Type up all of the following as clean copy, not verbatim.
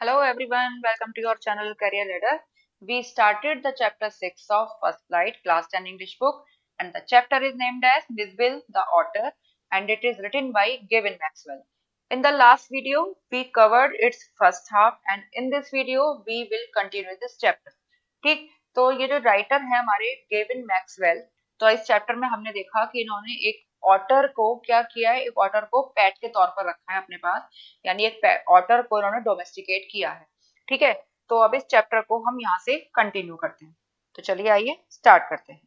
Hello everyone, welcome to your channel Career Ladder. We started the chapter 6 of First Flight Class 10 English book and the chapter is named as Miss Bill the Otter and it is written by Gavin Maxwell. In the last video, we covered its first half and in this video, we will continue this chapter. ठीक, तो ये जो writer है हमारे Gavin Maxwell, तो इस chapter में हमने देखा कि इन्होंने एक ऑटर को क्या किया है, एक ऑटर को पेट के तौर पर रखा है अपने पास, यानी एक ऑटर को इन्होंने डोमेस्टिकेट किया है। ठीक है, तो अब इस चैप्टर को हम यहाँ से कंटिन्यू करते हैं। तो चलिए आइए स्टार्ट करते हैं।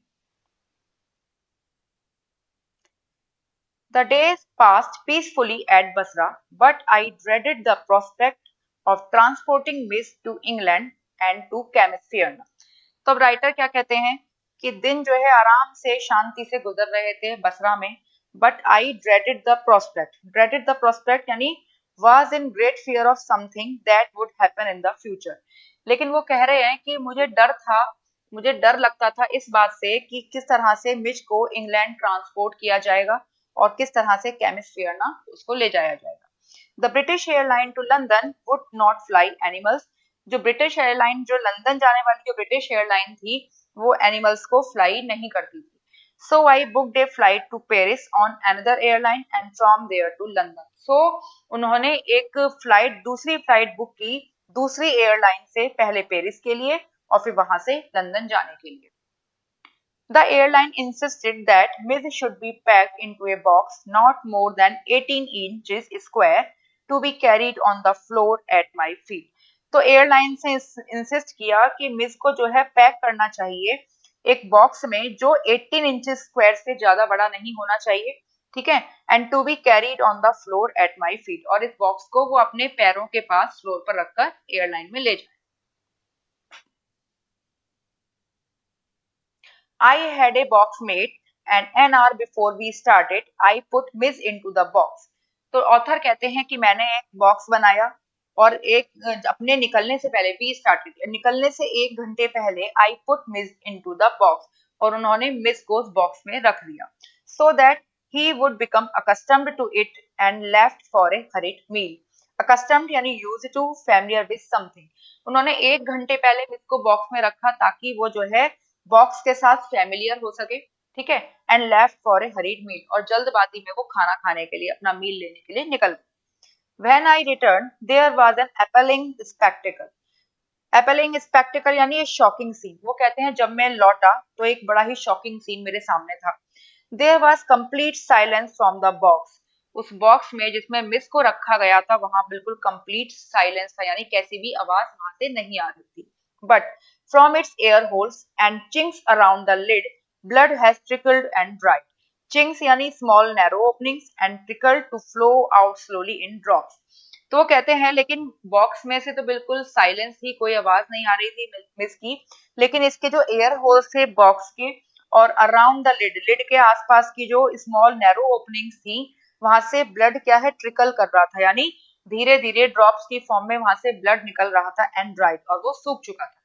The days passed peacefully at Basra, but I dreaded the prospect of transporting Miss to England and to Camisfierna. तो अब राइटर क्या कहते हैं कि दिन जो है आराम से शांति से गुजर रहे थे बसरा में, but I dreaded the prospect यानी was in great fear of something that would happen in the future. लेकिन वो कह रहे हैं कि मुझे डर लगता था इस बात से कि किस तरह से मिच को इंग्लैंड ट्रांसपोर्ट किया जाएगा और किस तरह से केमिस्फियरना उसको ले जाया जाएगा। The British airline to London would not fly animals. जो ब्रिटिश एयरलाइन, जो लंदन जाने वाली जो ब्रिटिश एयरलाइन थी, वो एनिमल्स को फ्लाई नहीं करती थी। So I booked a flight to Paris on another airline and from there to London. So उन्होंने एक दूसरी फ्लाइट बुक की दूसरी एयरलाइन से, पहले पेरिस के लिए और फिर वहां से लंदन जाने के लिए। The airline insisted that Miss should be packed into a box not more than 18 inches square to be carried on the floor at my feet. तो एयरलाइन से इंसिस्ट किया कि मिस को जो है पैक करना चाहिए एक बॉक्स में जो 18 इंचेस स्क्वायर से ज्यादा बड़ा नहीं होना चाहिए। ठीक है, and to be carried on the floor at my feet, और इस बॉक्स को वो अपने पैरों के पास फ्लोर पर रखकर एयरलाइन में ले जाए। I had a box made and an hour before we started, I put Miss into the box. तो ऑथर कहते हैं कि मैंने एक बॉक्स बनाया और अपने निकलने से पहले वी स्टार्टेड, निकलने से 1 घंटे पहले I put Mij into the box, और उन्होंने मिस को उस बॉक्स में रख दिया so that he would become accustomed to it and left for a hurried meal. Accustomed यानी used to, familiar with something. उन्होंने 1 घंटे पहले मिस को बॉक्स में रखा ताकि वो जो है बॉक्स के साथ फैमिलियर हो सके। ठीक है, and left for a hurried meal, और जल्दबाजी में वो खाना खाने के लिए, अपना मील लेने के लिए निकल गए। When I return there was an appalling spectacle. Appalling spectacle यानी ये शॉकिंग सीन। वो कहते हैं जब मैं लौटा तो एक बड़ा ही शॉकिंग सीन मेरे सामने था। There was complete silence from the box. उस बॉक्स में जिसमें मिस को रखा गया था वहां बिल्कुल कंप्लीट साइलेंस था, यानी कैसी भी आवाज वहां से नहीं आ रही थी। But from its air holes and chinks around the lid, blood has trickled and dried. Chinks यानी small narrow openings and trickled to flow out slowly in drops. तो वो कहते हैं लेकिन बॉक्स में से तो बिल्कुल साइलेंस थी, कोई आवाज नहीं आ रही थी मिस की, लेकिन इसके जो एयर होल्स थे बॉक्स के और अराउंड द लिड के आसपास की जो स्मॉल नैरो ओपनिंग्स थी, वहां से ब्लड क्या है, ट्रिकल कर रहा था, यानी धीरे धीरे ड्रॉप्स की फॉर्म में वहां से ब्लड निकल रहा था एंड ड्राइड, और वो सूख चुका था।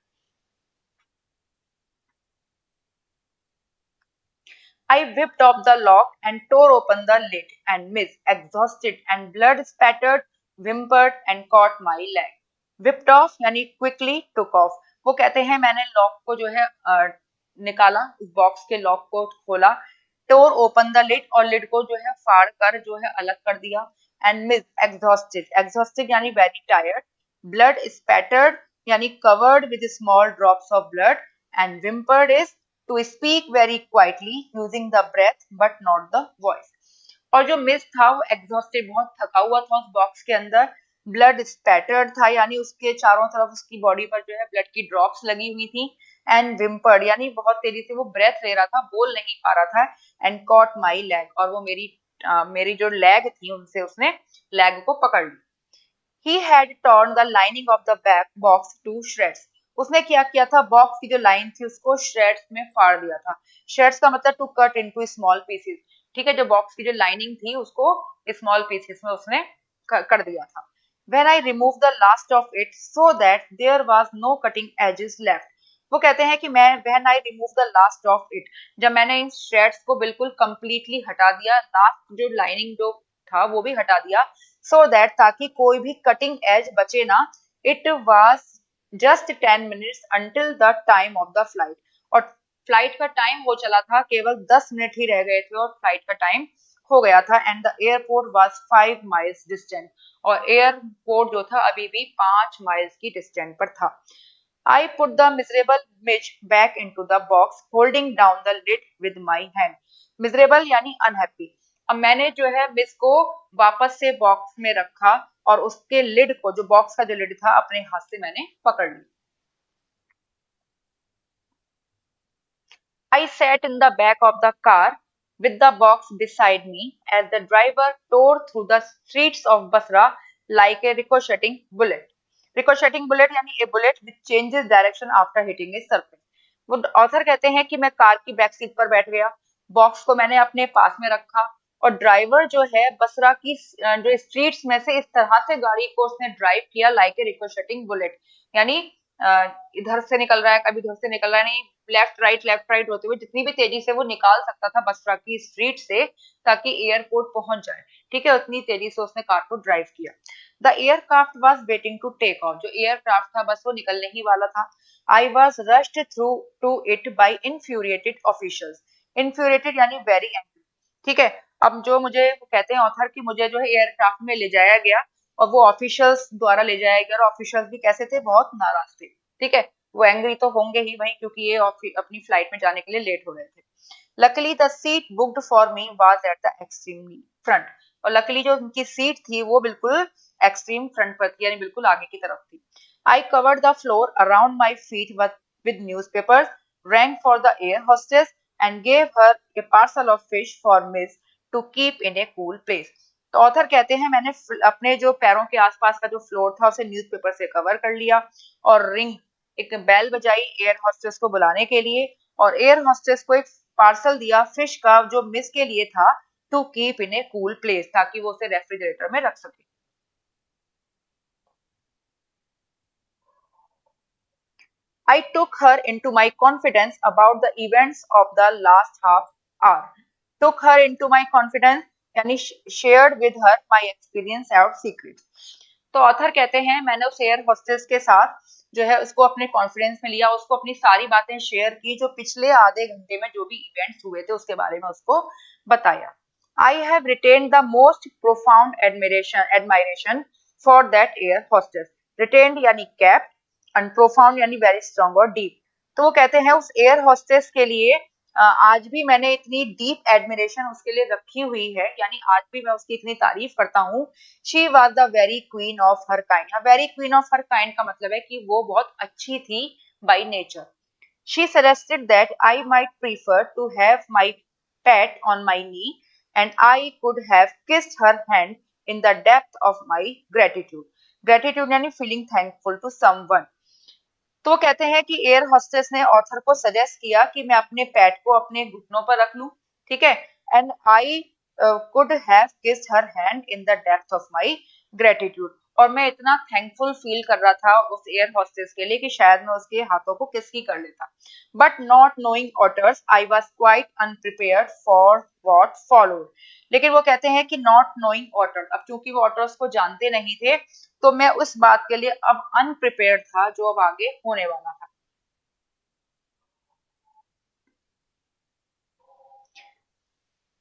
I whipped off the lock and tore open the lid, and Miss, exhausted and blood spattered, whimpered and caught my leg. Whipped off यानी quickly took off. वो कहते हैं मैंने लॉक को जो है निकाला, उस बॉक्स के लॉक को खोला, tore open the lid, और लिड को जो है फाड़ कर जो है अलग कर दिया, and Miss, exhausted यानी very tired, blood spattered यानी covered with small drops of blood, and whimpered is to speak very quietly using the breath but not the voice. और जो मिस था वो एग्जॉस्टेड, बहुत थका हुआ था उस बॉक्स के अंदर, ब्लड स्पैटर्ड था यानी उसके चारों तरफ उसकी बॉडी पर जो है ब्लड की ड्रॉप्स लगी हुई थी, एंड विम्पर्ड यानी बहुत तेजी से वो ब्रेथ ले रहा था, बोल नहीं पा रहा था, एंड कॉट माई लेग, और वो मेरी जो लेग थी उनसे उसने लेग को पकड़ ली। He had torn the lining of the back box to shreds. उसने क्या किया था, बॉक्स की जो लाइन थी उसको श्रेड्स में फाड़ दिया था। श्रेड्स का मतलब to cut into small pieces. ठीक है, जो बॉक्स की जो लाइनिंग थी उसको स्मॉल पीसेस में उसने कर दिया था। When I removed the last of it so that there was no cutting edges left. वो कहते हैं कि मैं when I removed the last of it, जब मैंने इन श्रेड्स को बिल्कुल कंप्लीटली हटा दिया, लास्ट जो लाइनिंग जो था वो भी हटा दिया, सो दैट ताकि कोई भी कटिंग एज बचे ना, it was just 10 minutes until the time of the flight. और फ्लाइट का टाइम हो चला था, केवल 10 मिनट ही रह गए थे और फ्लाइट का टाइम हो गया था। And the airport was 5 miles distant, और एयरपोर्ट जो था अभी भी 5 माइल्स की डिस्टेंस पर था। I put the miserable midge back into the box, holding down the lid with my hand. Miserable यानी unhappy। अब मैंने जो है मिस को वापस से बॉक्स में रखा और उसके लिड को, जो बॉक्स का जो लिड था, अपने हाथ से मैंने पकड़ ली। I sat in the back of the car with the box beside me as the driver tore through the streets of Basra like a ricocheting bullet. Ricocheting bullet यानी a bullet which changes direction after hitting a surface. वो author कहते हैं कि मैं car की back seat पर बैठ गया, बॉक्स को मैंने अपने पास में रखा और ड्राइवर जो है बसरा की जो स्ट्रीट्स में से इस तरह से गाड़ी को उसने ड्राइव किया लाइक ए रिकोशेटिंग बुलेट, यानी इधर से निकल रहा है, कभी इधर से निकल रहा है, नहीं, लेफ्ट राइट होते हुए जितनी भी तेजी से वो निकाल सकता था बसरा की स्ट्रीट से ताकि एयरपोर्ट पहुंच जाए, ठीक है, उतनी तेजी से उसने कार को ड्राइव किया। The aircraft was waiting to take off, जो एयरक्राफ्ट था बस वो निकलने ही वाला था। I was rushed through to it by infuriated officials. Infuriated यानी वेरी एंग्री, ठीक है। अब जो मुझे कहते हैं ऑथर कि मुझे जो है एयरक्राफ्ट में ले जाया गया और वो ऑफिशियल्स द्वारा ले जाया गया, और ऑफिशियल्स भी कैसे थे, बहुत नाराज थे, ठीक है। वो एंग्री तो होंगे ही भाई, क्योंकि ये अपनी फ्लाइट में जाने के लिए लेट हो रहे थे। Luckily the seat booked for me was at the extreme front, और लकीली जो उनकी सीट थी वो बिल्कुल एक्सट्रीम फ्रंट पर थी, यानी बिल्कुल आगे की तरफ थी। I covered the floor around my feet with newspapers, rang for the air hostess and gave her a parcel of fish for Miss to keep in a cool place. तो author कहते हैं मैंने अपने जो पैरों के आसपास का जो फ्लोर था उसे न्यूज़पेपर से कवर कर लिया और रिंग, एक बेल बजाई एयर हॉस्टेस को बुलाने के लिए, और एयर हॉस्टेस को एक पार्सल दिया फिश का जो मिस के लिए था, to keep in a cool place, ताकि वो उसे रेफ्रिजरेटर में रख सके। I took her into my confidence about the events of the last half hour. Took her into my confidence यानी shared with her my experience और secrets. तो author कहते हैं मैंने उस एयर होस्टेस के साथ जो है उसको अपने कॉन्फिडेंस में लिया, उसको अपनी सारी बातें शेयर की, जो पिछले आधे घंटे में जो भी इवेंट्स हुए थे उसके बारे में उसको बताया। I have retained the most profound admiration for that air hostess. Retained यानी कैप्ट, एंड प्रोफाउंड यानी वेरी स्ट्रॉन्ग और डीप। तो वो कहते हैं उस एयर होस्टेस के लिए आज भी मैंने इतनी डीप एडमिरेशन उसके लिए रखी हुई है, यानी आज भी मैं उसकी इतनी तारीफ करता हूँ। She was the very queen of her kind. Very queen of her kind का मतलब है कि वो बहुत अच्छी थी by nature. She suggested that I might prefer to have my pet on my knee and I could have kissed her hand in the depth of my gratitude. Gratitude यानी feeling thankful to someone। तो वो कहते हैं कि air hostess ने author को suggest किया कि मैं अपने पैट को अपने घुटनों पर रख लूं, ठीक है, and I could have kissed her hand in the depth of my gratitude, और मैं इतना थैंकफुल फील कर रहा था उस एयर होस्टेस के लिए कि शायद मैं उसके हाथों को किस की कर लेता। But not knowing otters I was quite अनप्रिपेयर्ड for what followed. लेकिन वो कहते हैं कि नॉट नोइंग ऑटर, अब चूंकि वो ऑटर्स को जानते नहीं थे तो मैं उस बात के लिए अब अनप्रिपेयर्ड था जो अब आगे होने वाला था।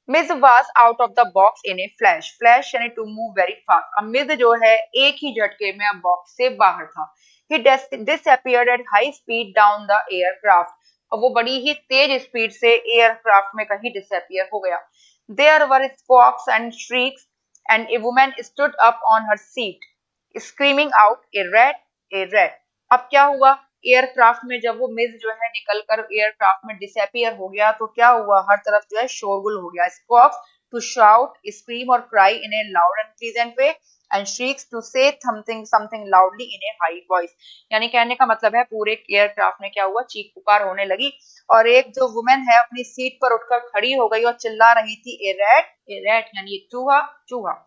Mij was out of the box in a flash. Flash यानी टू मूव वेरी फास्ट। अब मिज जो है एक ही झटके में अब बॉक्स से बाहर था। He disappeared at high speed down the aircraft, और वो बड़ी ही तेज स्पीड से एयरक्राफ्ट में कहीं डिसअपीयर हो गया। There were squawks and shrieks and a woman stood up on her seat screaming out a rat, a rat. अब क्या हुआ, एयरक्राफ्ट में जब वो मिस जो है निकलकर एयरक्राफ्ट में डिसअपीयर हो गया तो क्या हुआ, हर तरफ जो है शोरगुल हो गया। Squawks to shout, scream or cry in a loud and pleasant way, and shrieks to say something something loudly in a high voice। यानी कहने का मतलब है पूरे एयरक्राफ्ट में क्या हुआ, चीख पुकार होने लगी, और एक जो वुमेन है अपनी सीट पर उठकर खड़ी हो गई और चिल्ला रही थी, ए रैट यानी एक चूहा, चूहा।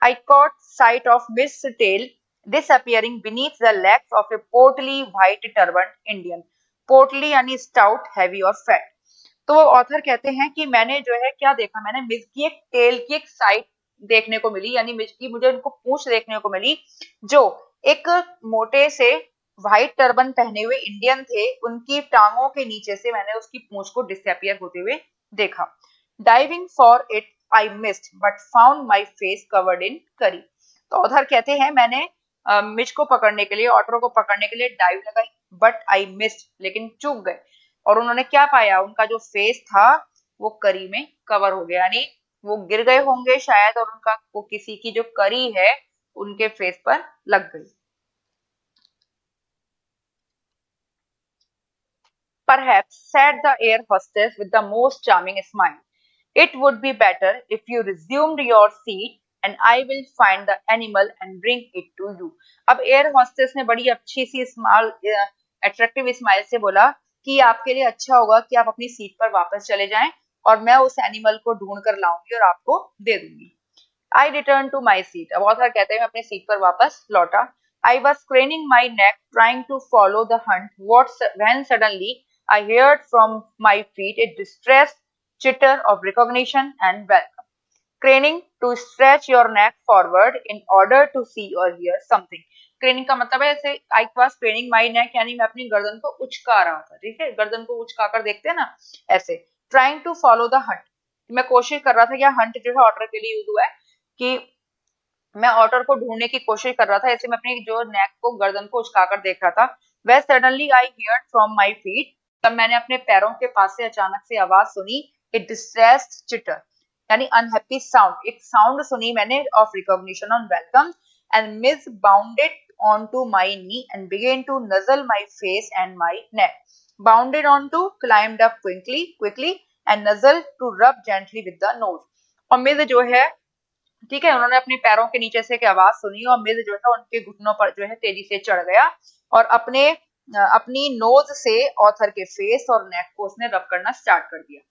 I caught sight of Miss Tail disappearing beneath the legs of a portly white turbaned Indian। पोर्टली यानी स्टाउट, हैवी और फैट। तो वो ऑथर कहते हैं कि मैंने जो है क्या देखा, मैंने मिस की एक टेल की एक साइड देखने को मिली, यानी मिस की मुझे उनको पूंछ देखने को मिली, जो एक मोटे से व्हाइट टर्बन पहने हुए इंडियन थे, उनकी टांगों के नीचे से मैंने उसकी पूंछ को डिसअपियर होते हुए देखा। Diving for it I missed but found my face covered in करी। तो ऑथर कहते हैं मैंने मिच को पकड़ने के लिए, ऑटर को पकड़ने के लिए डाइव लगाई, बट आई मिस्ड, लेकिन चूक गए। और उन्होंने क्या पाया, उनका जो फेस था वो करी में कवर हो गया, यानी वो गिर गए होंगे शायद और उनका वो किसी की जो करी है उनके फेस पर लग गई। Perhaps, said the air hostess with the most charming smile. It would be better if you resumed your seat and I will find the animal and bring it to you. अब air hostess ने बड़ी अच्छी सी smile, attractive smile से बोला कि आपके लिए अच्छा होगा कि आप अपनी सीट पर वापस चले जाएं और मैं उस एनिमल को ढूंढ कर लाऊंगी और आपको दे दूंगी। I returned to my seat. अब ऑथर कहते हैं मैं अपनी सीट पर वापस लौटा। I was craning my neck trying to follow the hunt. When suddenly I heard from my feet a distressed chitter of recognition and welcome. Craning to stretch your neck forward in order to see or hear something. Craning का मतलब है जैसे I was craning my neck यानी मैं अपनी गर्दन को उचका रहा था, ठीक है, गर्दन को उचका कर देखते हैं ना ऐसे। Trying to follow the hunt. मैं कोशिश कर रहा था, या हंट जो है ऑटर के लिए यूज हुआ है कि मैं ऑटर को ढूंढने की कोशिश कर रहा था, ऐसे मैं अपनी जो नेक को, गर्दन को उचकाकर देख रहा था। वह suddenly I heard from my feet, तब मैंने अपने पैरों के पास से अचानक से आवाज सुनी, ए डिस्ट्रेस्ड चिटर, यानी अनहैप्पी साउंड, एक साउंड सुनी मैंने of recognition on welcome, and miss bounded onto my knee and began to nuzzle my face and my neck. Bounded onto, climbed up quickly and nuzzled to rub gently with the nose. और miss जो है, ठीक है, उन्होंने अपने पैरों के नीचे से एक आवाज सुनी और मिज जो है उनके घुटनों पर जो है तेजी से चढ़ गया और अपनी नोज से ऑथर के फेस और नेक को उसने रब करना स्टार्ट कर दिया।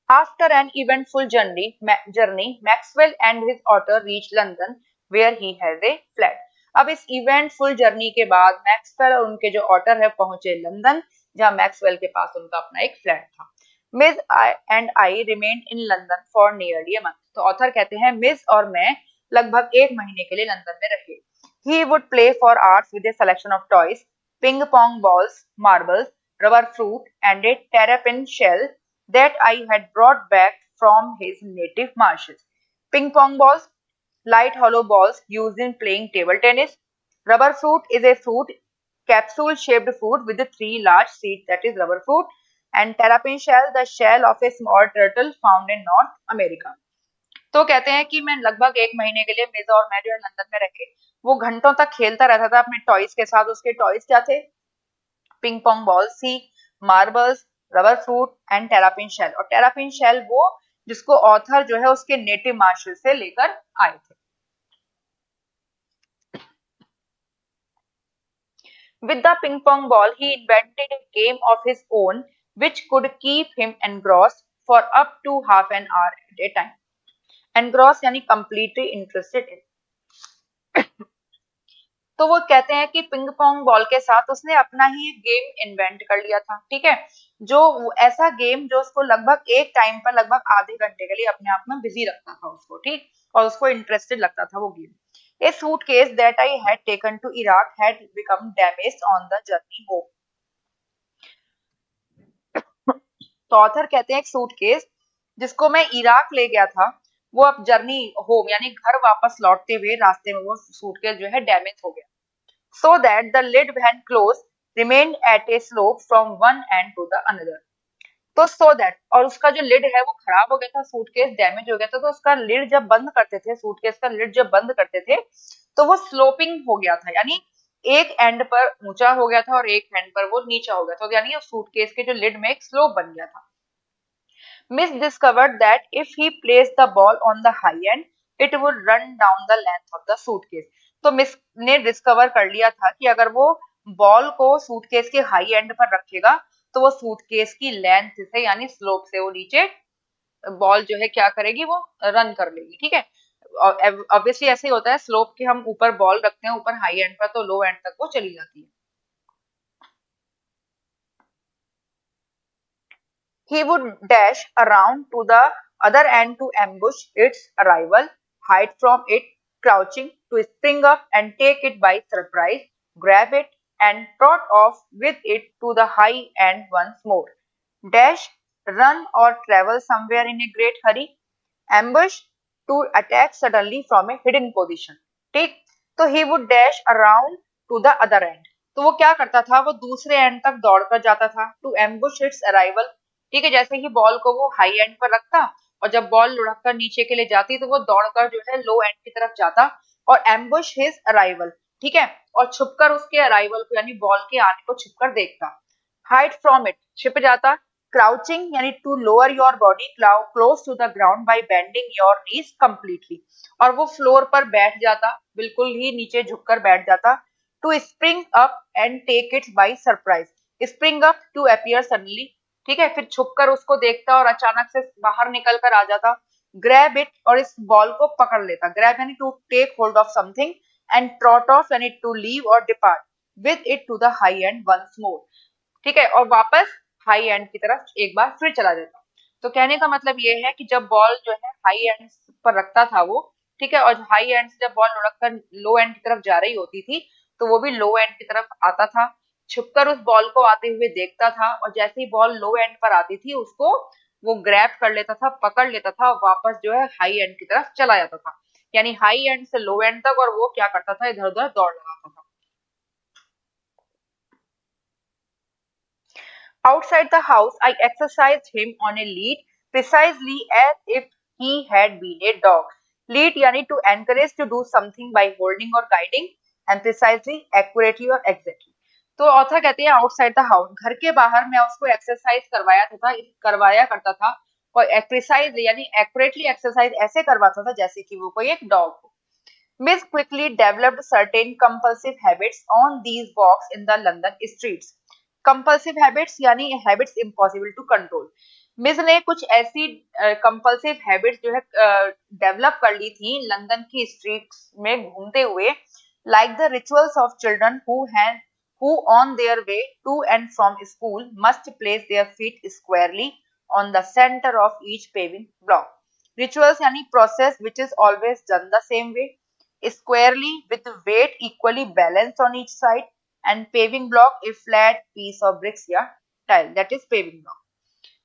After an eventful journey, Maxwell and his otter reached London, where he has a flat. अब इस इवेंटफुल जर्नी के बाद मैक्सवेल और उनके जो ऑटर है पहुंचे लंदन, जहां मैक्सवेल के पास उनका अपना एक फ्लैट था। Miss and I remain in London for nearly a month. तो ऑथर कहते हैं मिस और मैं लगभग एक महीने के लिए लंदन में रहे। He would play for hours with A selection of toys, ping pong balls, marbles, rubber fruit, and a terrapin shell that I had brought back from his native marshes. Ping pong balls, light hollow balls used in playing table tennis. Rubber fruit is a fruit, capsule shaped fruit with the three large seeds, that is rubber fruit. And terrapin shell, the shell of a small turtle found in North America. तो कहते हैं कि मैं लगभग एक महीने के लिए मिज और मैं जो है लंदन में रखे। वो घंटों तक खेलता रहता था अपने टॉयज के साथ। उसके टॉयज क्या थे? पिंग पोंग बॉल्स थी, marbles, rubber fruit and terrapin shell. और टेरापिन शेल वो जिसको ऑथर जो है उसके नेटिव मार्शल से लेकर आए थे। With the ping pong ball, he invented a game of his own which could keep him engrossed for up to half an hour at a time. Engrossed यानी completely interested in. तो वो कहते हैं कि पिंग पोंग बॉल के साथ उसने अपना ही एक गेम इन्वेंट कर लिया था, ठीक है, जो ऐसा गेम जो उसको लगभग एक टाइम पर लगभग आधे घंटे के लिए अपने आप में बिजी रखता था उसको, ठीक, और उसको इंटरेस्टेड लगता था वो game. A suitcase that I had taken to Iraq had become damaged on the journey home. तो ऑथर कहते हैं एक सूटकेस जिसको मैं इराक ले गया था, वो अब जर्नी होम यानी घर वापस लौटते हुए रास्ते में वो सूटकेस जो है डैमेज हो गया। So that the lid when closed remained at a slope from one end to the another. तो so that, और उसका जो लिड है वो खराब हो गया था, सूटकेस डैमेज हो गया था, तो उसका लिड जब बंद करते थे, सूटकेस का लिड जब बंद करते थे तो वो स्लोपिंग हो गया था, यानी एक एंड पर ऊंचा हो गया था और एक एंड पर वो नीचा हो गया था, यानी सूटकेस के जो लिड में एक स्लोप बन गया था। Miss discovered that if he placed the ball on the high end, it would run down the length of the suitcase. तो मिस ने डिस्कवर कर लिया था कि अगर वो बॉल को सूटकेस के हाई एंड पर रखेगा तो वो सूटकेस की लेंथ से यानी स्लोप से वो नीचे बॉल जो है क्या करेगी, वो रन कर लेगी, ठीक है। ऑब्वियसली ऐसे ही होता है, स्लोप के हम ऊपर बॉल रखते हैं ऊपर हाई एंड पर तो लो एंड तक वो चली जाती है। He would dash around to the other end to ambush its arrival. hide from it, crouching to spring up and take it by surprise, grab it and trot off with it to the high end once more. Dash, run or travel somewhere in a great hurry. Ambush, to attack suddenly from a hidden position. ठीक, तो he would dash around to the other end. तो वो क्या करता था, वो दूसरे and तक दौड़कर जाता था टू एम्बुश इट्स अराइवल। ठीक है, जैसे ही बॉल को वो हाई एंड पर रखता और जब बॉल लुढ़क कर नीचे के लिए जाती तो वो दौड़कर जो है लो एंड की तरफ जाता और एम्बुश हिज अराइवल। ठीक है, और छुपकर उसके अराइवल को यानी बॉल के आने को छुपकर देखता। हाइड फ्रॉम इट, छिप जाता। क्राउचिंग यानी to lower your body close to the ground by bending your knees completely, और वो फ्लोर पर बैठ जाता, बिल्कुल ही नीचे झुककर बैठ जाता। To spring up and take it by surprise, spring up to appear suddenly. ठीक है, फिर छुपकर उसको देखता और अचानक से बाहर निकल कर आ जाता। ग्रैब इट, और इस बॉल को पकड़ लेता। ग्रैब यानी to take hold of something and trot off यानी to leave or depart with it to the high and once more. ठीक है, और वापस हाई एंड की तरफ एक बार फिर चला जाता। तो कहने का मतलब ये है कि जब बॉल जो है हाई एंड पर रखता था वो, ठीक है, और हाई एंड से जब बॉल लुढ़क कर लो एंड की तरफ जा रही होती थी तो वो भी लो एंड की तरफ आता था, छुपकर उस बॉल को आते हुए देखता था और जैसे ही बॉल लो एंड पर आती थी उसको वो ग्रैब कर लेता था, पकड़ लेता था और वापस जो है हाई एंड की तरफ चला जाता था। यानी हाई एंड से लो एंड तक, और वो क्या करता था, इधर उधर दौड़ लगाता था। Outside the house, I exercised him on a lead precisely as if he had been a dog. Lead यानी to encourage to do something by holding or guiding, and precisely, accurately or exactly. तो author कहते हैं outside the house, घर के बाहर मैं उसको exercise करवाया करता था, और प्रिसाइजली यानी एक्यूरेटली एक्सरसाइज ऐसे करवाता था जैसे कि वो कोई एक डॉग हो। Miss quickly developed certain compulsive habits on these walks in the London streets. Compulsive habits यानी habits impossible to control. Miss ने कुछ ऐसी कंपल्सिव हैबिट्स जो है डेवलप कर ली थी लंदन की स्ट्रीट्स में घूमते हुए, like the rituals of children who on their way to and from school must place their feet squarely on the center of each paving block. Rituals यानी process which is always done the same way, squarely with weight equally balanced on each side, and paving block a flat piece of bricks या tile, that is paving block.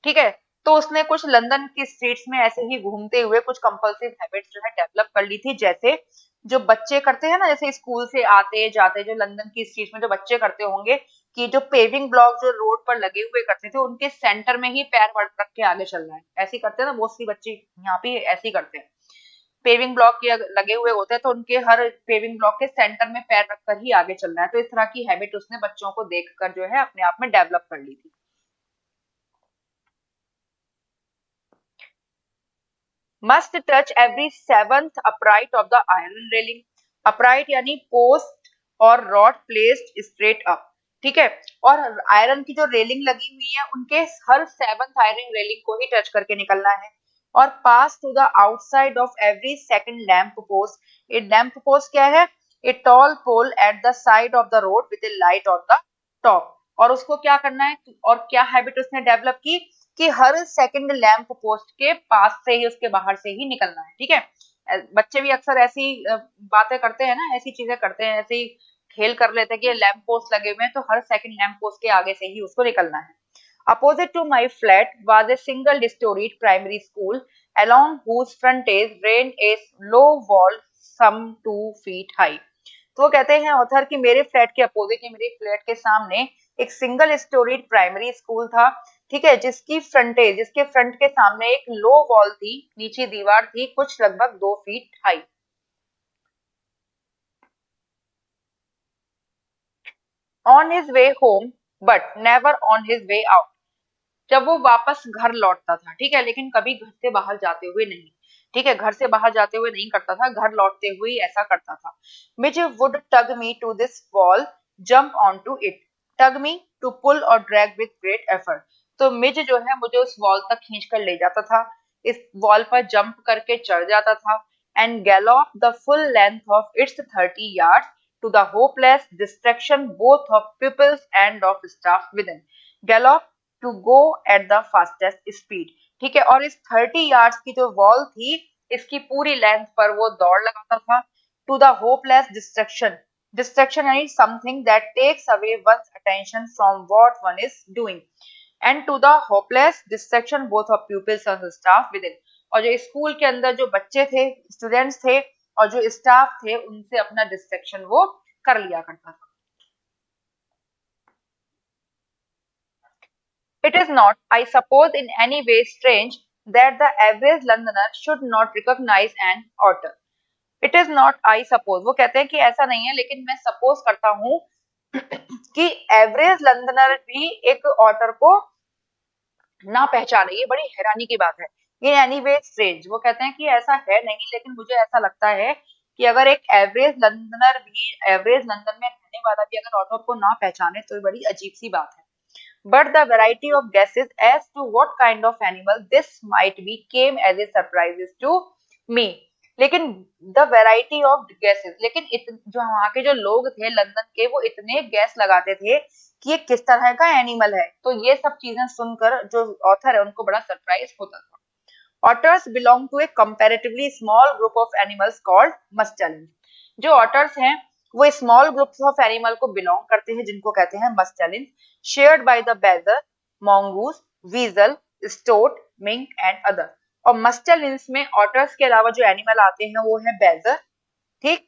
ठीक है, तो उसने कुछ London की streets में ऐसे ही घूमते हुए कुछ कंपल्सिव हैबिट्स जो है डेवलप कर ली थी, जैसे जो बच्चे करते हैं ना, जैसे स्कूल से आते जाते जो लंदन की स्ट्रीट्स में जो बच्चे करते होंगे कि जो पेविंग ब्लॉक जो रोड पर लगे हुए करते थे उनके सेंटर में ही पैर रख के आगे चलना है, ऐसे करते हैं ना मोस्टली बच्चे यहाँ पे ऐसे ही करते हैं। पेविंग ब्लॉक के लगे हुए होते हैं तो उनके हर पेविंग ब्लॉक के सेंटर में पैर रखकर ही आगे चलना है। तो इस तरह की हैबिट उसने बच्चों को देखकर जो है अपने आप में डेवलप कर ली थी। Must touch every seventh upright of the iron railing. Upright यानी पोस्ट और रॉड प्लेस्ड स्ट्रेट अप। ठीक है, और आयरन की जो रेलिंग लगी हुई है उनके हर सेवंथ आयरन रेलिंग को ही टच करके निकलना है। और pass to the outside of every second lamp post. A lamp post क्या है, a tall pole at the side of the road with a light on the top. और उसको क्या करना है, और क्या हैबिट उसने डेवलप की कि हर सेकंड लैंप पोस्ट के पास से ही, उसके बाहर से ही निकलना है। ठीक है, बच्चे भी अक्सर ऐसी बातें करते हैं ना, ऐसी चीजें करते हैं, ऐसे ही खेल कर लेते हैं कि लैंप पोस्ट लगे हुए हैं तो हर सेकंड लैंप पोस्ट के आगे से ही उसको निकलना है। Opposite to my flat was a single-storied primary school, along whose frontage ran a low wall some 2 feet high. तो वो कहते हैं ऑथर कि मेरे फ्लैट के अपोजिट या मेरे फ्लैट के सामने एक सिंगल स्टोरीड प्राइमरी स्कूल था। ठीक है, जिसकी फ्रंटेज, जिसके फ्रंट के सामने एक लो वॉल थी, नीचे दीवार थी कुछ लगभग 2 feet high. On his way home but never on his way out. जब वो वापस घर लौटता था, ठीक है, लेकिन कभी घर से बाहर जाते हुए नहीं। ठीक है, घर से बाहर जाते हुए नहीं करता था, घर लौटते हुए ही ऐसा करता था। Mij would tug me to this wall, jump on to it, tug me to pull और ड्रैग विथ ग्रेट एफर्ट। तो मिज जो है मुझे उस वॉल तक खींच कर ले जाता था, इस वॉल पर जंप करके चढ़ जाता था, and gallop the full length of its 30 yards to the hopeless distraction both of pupils and of staff within. Gallop to go at the fastest speed. ठीक है, और इस 30 यार्ड्स की जो वॉल थी इसकी पूरी लेंथ पर वो दौड़ लगाता था। To the hopeless distraction, distraction यानी something that takes away one's attention from what one is doing, and to the hopeless distraction both of pupils and staff within। और जो स्कूल के अंदर जो बच्चे थे, स्टूडेंट्स थे, और जो स्टाफ थे, उनसे अपना डिस्ट्रक्शन वो कर लिया करता था। It is not, I suppose, in any way strange that the average Londoner should not recognize an author. It is not, I suppose, वो कहते हैं कि ऐसा नहीं है, लेकिन मैं सपोज करता हूँ कि एवरेज लंदनर भी एक ऑटर को ना पहचाने। ये बड़ी हैरानी की बात है। ये एनीवे स्ट्रेंज, वो कहते हैं कि ऐसा है नहीं, लेकिन मुझे ऐसा लगता है कि अगर एक एवरेज लंदनर भी, एवरेज लंदन में रहने वाला भी अगर ऑटर को ना पहचाने तो ये बड़ी अजीब सी बात है। But the variety of guesses as to what kind of animal this might be came as a surprise to me। लेकिन द वेराइटी ऑफ गैसेस, लेकिन जो वहां के जो लोग थे लंदन के, वो इतने गैस लगाते थे कि ये किस तरह का एनिमल है। तो ये सब चीजें सुनकर जो ऑथर है उनको बड़ा सरप्राइज होता था। Otters belong to a comparatively small group of animals called musteline. जो ऑटर्स हैं वो स्मॉल ग्रुप्स ऑफ एनिमल को बिलोंग करते हैं जिनको कहते हैं musteline, shared by the badger, mongoose, weasel, stoat, mink and other. और मस्टेलिन्स में ऑटर्स के अलावा जो एनिमल आते हैं वो है बेजर, ठीक,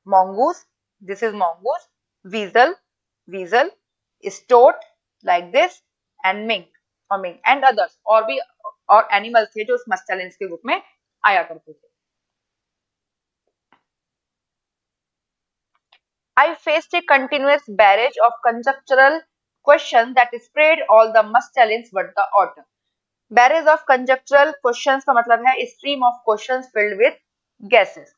mongoose, this is mongoose, weasel, weasel, stoat like this, and mink और mink and others, और भी और एनिमल्स थे जो उस मस्टेलिन्स के ग्रुप में आया करते थे। I faced a continuous barrage of conjectural questions that sprayed all the mustelines but the otter। Barrage of conjectural questions का मतलब है stream of questions filled with guesses।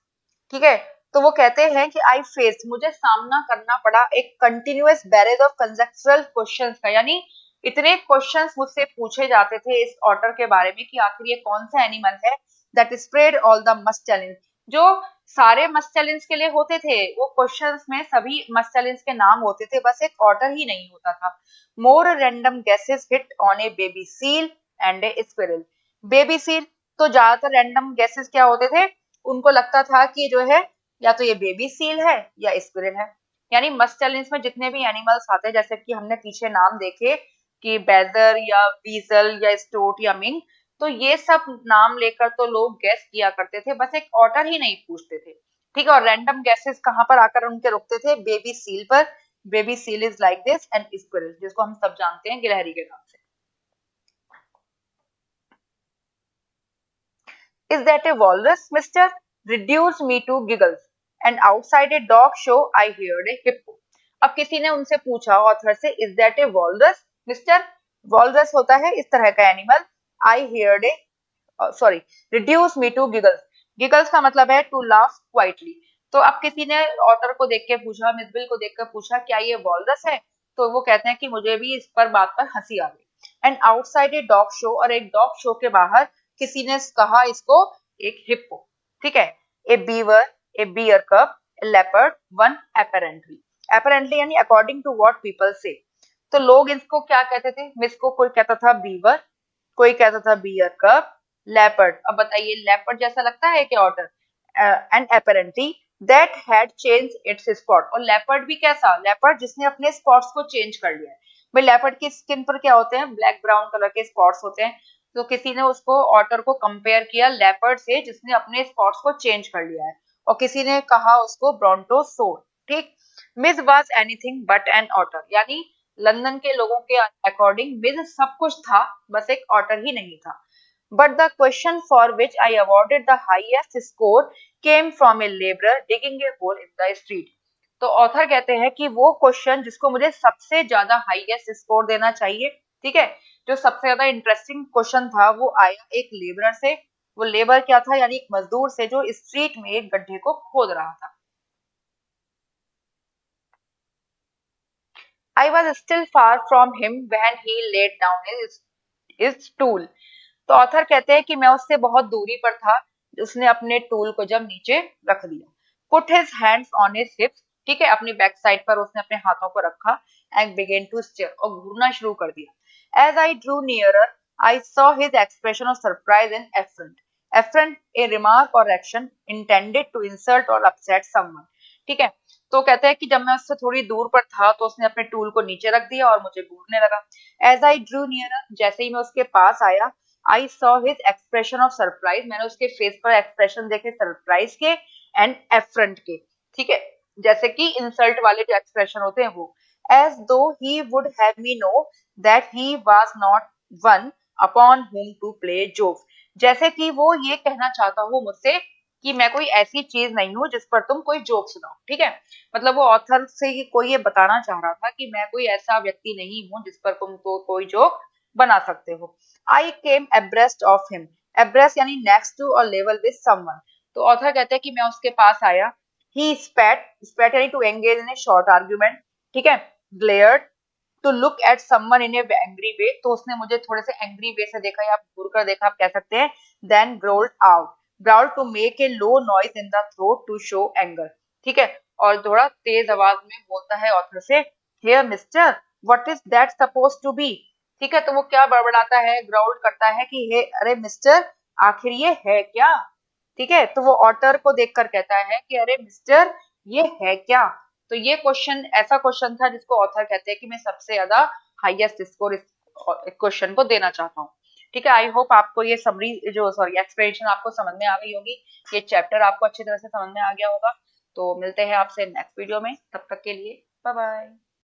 ठीक है, तो वो कहते हैं कि आई फेस, मुझे सामना करना पड़ा एक कंटिन्यूअस बैरेज ऑफ कंजेक्चुरल क्वेश्चंस का, यानी इतने क्वेश्चंस मुझसे पूछे जाते थे इस ऑटर के बारे में कि आखिर ये कौन सा एनिमल है दैट स्प्रेड ऑल द मस्टेलिन्स। जो सारे मस्टेलिन्स के लिए होते थे, वो क्वेश्चंस में सभी मस्टेलिन्स के नाम होते थे, बस एक ऑटर ही नहीं होता था। More random guesses hit on a baby seal and a squirrel. Baby seal, तो ज्यादातर रैंडम गेसेस क्या होते थे, उनको लगता था कि जो है या तो ये बेबी सील है या स्क्विरल है। यानी मस्टेलिन्स में जितने भी एनिमल्स आते हैं, जैसे कि हमने पीछे नाम देखे कि बेजर या वीजल या स्टोट या मिंग, तो ये सब नाम लेकर तो लोग गेस किया करते थे, बस एक ऑटर ही नहीं पूछते थे। ठीक है, और रैंडम गेसेस कहाँ पर आकर उनके रुकते थे, बेबी सील पर। Baby seal is like this and squirrel, जिसको हम सब जानते हैं गिलहरी के नाम से। Is that a walrus, mister? Reduced me to giggles. And outside a dog show, I heard a hippo। अब किसी ने उनसे पूछा ऑथर से, Is that a walrus, mister? Walrus होता है इस तरह का animal. I heard a sorry, reduce me to giggles। giggles का मतलब है to laugh quietly। तो अब किसी ने ऑथर को देख के पूछा, मिसबिल को देख कर पूछा, क्या ये वॉलरस है? तो वो कहते हैं कि मुझे भी इस पर बात पर हंसी आ गई। And outside a dog show, और एक डॉग शो के बाहर किसी ने कहा इसको एक हिप्पो। ठीक है, ए बीवर, ए बियर कब, ए लेपर्ड, वन एपरेंटली। एपरेंटली यानी अकॉर्डिंग टू व्हाट पीपल से। तो लोग इसको क्या कहते थे, मिस को कोई कहता था बीवर, कोई कहता था बियर कब, लेपर्ड। अब बताइए, लेपर्ड जैसा लगता है क्या otter? And apparently that had change its spot. और लेपर्ड भी कैसा, लेपर्ड जिसने अपने स्पॉट्स को चेंज कर लिया है। भाई लेपर्ड की स्किन पर क्या होते हैं, ब्लैक ब्राउन कलर के स्पॉट्स होते हैं। तो किसी ने उसको ऑटर को कंपेयर किया लेपर्ड से जिसने अपने स्पॉट्स को चेंज कर लिया है, और किसी ने कहा उसको ब्रोंटोसोर। ठीक, miss was anything but an otter, यानी लंदन के लोगों के अकॉर्डिंग मिस सब कुछ था, बस एक ऑटर ही नहीं था। But the question for which I awarded the highest score came from a laborer digging a hole in the street। तो ऑथर कहते हैं कि वो क्वेश्चन जिसको मुझे सबसे ज्यादा हाईएस्ट स्कोर देना चाहिए, ठीक है, जो सबसे ज्यादा इंटरेस्टिंग क्वेश्चन था, वो आया एक लेबरर से। वो लेबर क्या था, यानी एक मजदूर से जो स्ट्रीट में एक गड्ढे को खोद रहा था। I was still far from him when he laid down his tool। तो ऑथर कहते हैं कि मैं उससे बहुत दूरी पर था, उसने अपने टूल को जब नीचे रख दिया। Put his hands on his हिप्स, ठीक है, अपनी बैक साइड पर उसने अपने हाथों को रखा। एंड बिगेन टू स्टेयर, और घूरना शुरू कर दिया। As I drew nearer I saw his expression of surprise and affront. Affront a remark or action intended to insult or upset someone. ठीक है, तो कहते हैं कि जब मैं उससे थोड़ी दूर पर था तो उसने अपने टूल को नीचे रख दिया और मुझे घूरने लगा। एज आई ड्रू नियर, जैसे ही मैं उसके पास आया, आई saw his expression of surprise, मैंने उसके फेस पर एक्सप्रेशन देखे सरप्राइज के एंड एफरेंट के। ठीक है, जैसे कि इंसल्ट वाले जो एक्सप्रेशन होते हैं वो। As though he would have me know that he was not one upon whom to play jokes, जैसे कि वो ये कहना चाहता हो मुझसे कि मैं कोई ऐसी चीज नहीं हूं जिस पर तुम कोई जोक सुनाओ। ठीक है, मतलब वो ऑथर से कोई ये बताना चाह रहा था कि मैं कोई ऐसा व्यक्ति नहीं हूं जिस पर तुम तो कोई जोक बना सकते हो। आई केम एब्रेस्ट ऑफ हिम, एब्रेस्ट यानी नेक्स्ट टू और लेवल विद समवन। तो ऑथर कहते हैं कि मैं उसके पास आया। ही स्पैट, स्पैट यानी to engage in a short argument. ठीक है, glared to look at someone in an angry way, तो उसने मुझे थोड़े से एंग्री वे से देखा या घूर कर देखा, आप कह सकते हैं। Then growled out, growl to make a low noise in the throat to show anger. ठीक है, और थोड़ा तेज आवाज में बोलता है ऑथर से, here mister, what is that suppose to be. ठीक है, तो वो क्या बड़बड़ाता है, ग्राउल करता है कि हे अरे मिस्टर, आखिर ये है क्या। ठीक है, तो वो ऑटर को देखकर कहता है कि अरे मिस्टर, ये है क्या। तो ये क्वेश्चन ऐसा क्वेश्चन था जिसको ऑथर कहते हैं कि मैं सबसे ज्यादा हाईएस्ट स्कोर इस क्वेश्चन को देना चाहता हूँ। ठीक है, आई होप आपको ये समरी जो सॉरी एक्सप्लेनेशन आपको समझ में आ गई होगी, ये चैप्टर आपको अच्छी तरह से समझ में आ गया होगा। तो मिलते हैं आपसे नेक्स्ट वीडियो में, तब तक के लिए बाय बाय।